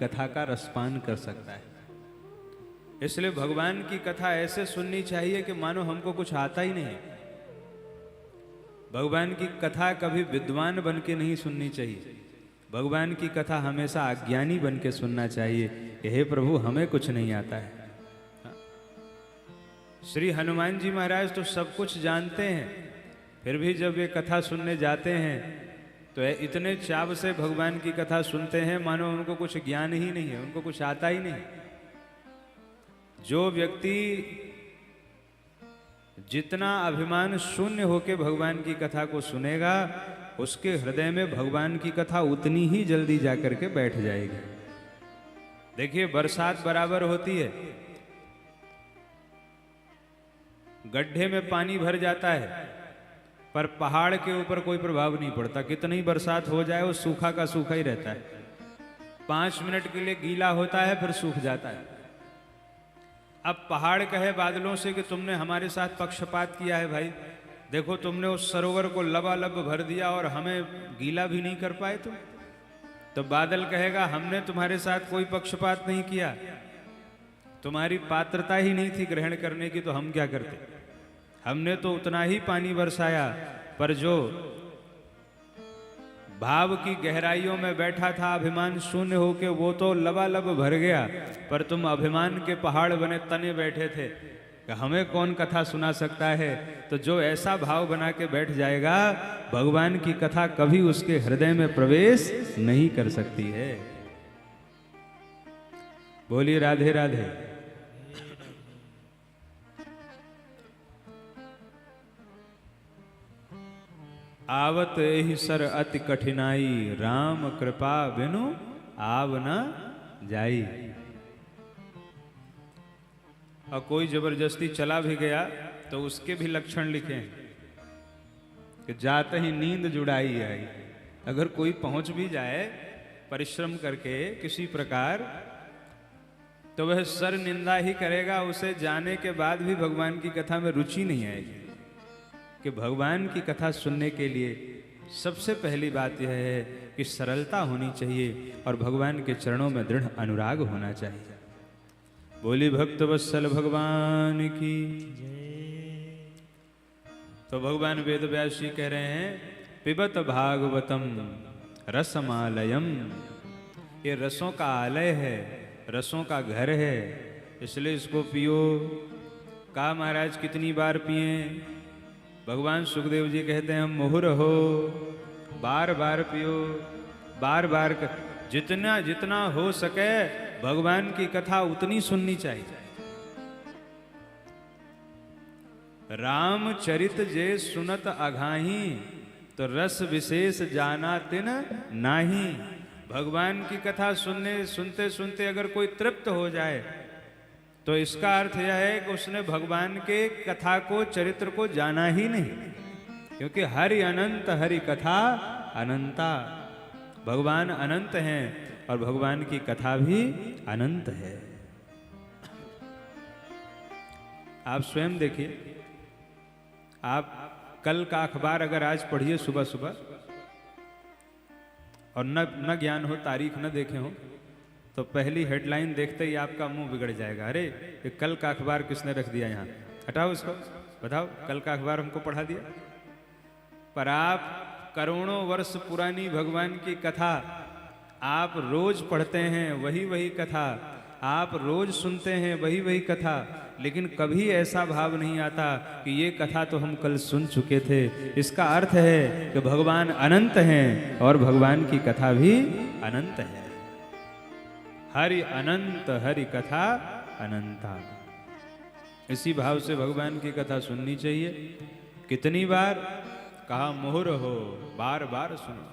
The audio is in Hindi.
कथा का रसपान कर सकता है। इसलिए भगवान की कथा ऐसे सुननी चाहिए कि मानो हमको कुछ आता ही नहीं। भगवान की कथा कभी विद्वान बन के नहीं सुननी चाहिए। भगवान की कथा हमेशा अज्ञानी बन के सुनना चाहिए कि हे प्रभु हमें कुछ नहीं आता है। श्री हनुमान जी महाराज तो सब कुछ जानते हैं, फिर भी जब ये कथा सुनने जाते हैं तो इतने चाव से भगवान की कथा सुनते हैं मानो उनको कुछ ज्ञान ही नहीं है, उनको कुछ आता ही नहीं। जो व्यक्ति जितना अभिमान शून्य होकर भगवान की कथा को सुनेगा, उसके हृदय में भगवान की कथा उतनी ही जल्दी जाकर के बैठ जाएगी। देखिए बरसात बराबर होती है, गड्ढे में पानी भर जाता है पर पहाड़ के ऊपर कोई प्रभाव नहीं पड़ता। कितनी बरसात हो जाए वो सूखा का सूखा ही रहता है। 5 मिनट के लिए गीला होता है फिर सूख जाता है। अब पहाड़ कहे बादलों से कि तुमने हमारे साथ पक्षपात किया है भाई, देखो तुमने उस सरोवर को लबालब भर दिया और हमें गीला भी नहीं कर पाए तुम। तो बादल कहेगा हमने तुम्हारे साथ कोई पक्षपात नहीं किया, तुम्हारी पात्रता ही नहीं थी ग्रहण करने की, तो हम क्या करते। हमने तो उतना ही पानी बरसाया, पर जो भाव की गहराइयों में बैठा था अभिमान शून्य होके वो तो लबालब भर गया, पर तुम अभिमान के पहाड़ बने तने बैठे थे कि हमें कौन कथा सुना सकता है। तो जो ऐसा भाव बना के बैठ जाएगा, भगवान की कथा कभी उसके हृदय में प्रवेश नहीं कर सकती है। बोलिए राधे राधे। आवत एहि सर अति कठिनाई, राम कृपा बिनु आव न जाई। और कोई जबरदस्ती चला भी गया तो उसके भी लक्षण लिखे हैं कि जाते ही नींद जुड़ाई आई। अगर कोई पहुंच भी जाए परिश्रम करके किसी प्रकार, तो वह सर निंदा ही करेगा। उसे जाने के बाद भी भगवान की कथा में रुचि नहीं आएगी। कि भगवान की कथा सुनने के लिए सबसे पहली बात यह है कि सरलता होनी चाहिए और भगवान के चरणों में दृढ़ अनुराग होना चाहिए। बोली भक्त वत्सल भगवान की। तो भगवान वेद व्यास जी कह रहे हैं पिबत भागवतम रसमालयम। ये रसों का आलय है, रसों का घर है, इसलिए इसको पियो। कहा महाराज कितनी बार पिए। भगवान सुखदेव जी कहते हैं मुहुर हो, बार बार पियो, बार बार जितना जितना हो सके भगवान की कथा उतनी सुननी चाहिए। रामचरित जे सुनत अघाही, तो रस विशेष जाना तिन नाही। भगवान की कथा सुनते सुनते अगर कोई तृप्त हो जाए तो इसका अर्थ यह है कि उसने भगवान के कथा को, चरित्र को जाना ही नहीं। क्योंकि हरि अनंत हरि कथा अनंता। भगवान अनंत हैं और भगवान की कथा भी अनंत है। आप स्वयं देखिए, आप कल का अखबार अगर आज पढ़िए सुबह सुबह और न ज्ञान हो, तारीख न देखे हो, तो पहली हेडलाइन देखते ही आपका मुंह बिगड़ जाएगा। अरे ये कल का अखबार किसने रख दिया यहाँ, हटाओ इसको, बताओ कल का अखबार हमको पढ़ा दिया। पर आप करोड़ों वर्ष पुरानी भगवान की कथा आप रोज पढ़ते हैं, वही वही कथा आप रोज सुनते हैं, वही वही कथा, लेकिन कभी ऐसा भाव नहीं आता कि ये कथा तो हम कल सुन चुके थे। इसका अर्थ है कि भगवान अनंत हैं और भगवान की कथा भी अनंत है। हरि अनंत हरि कथा अनंता। इसी भाव से भगवान की कथा सुननी चाहिए। कितनी बार कहा मुहुर हो, बार बार सुनो।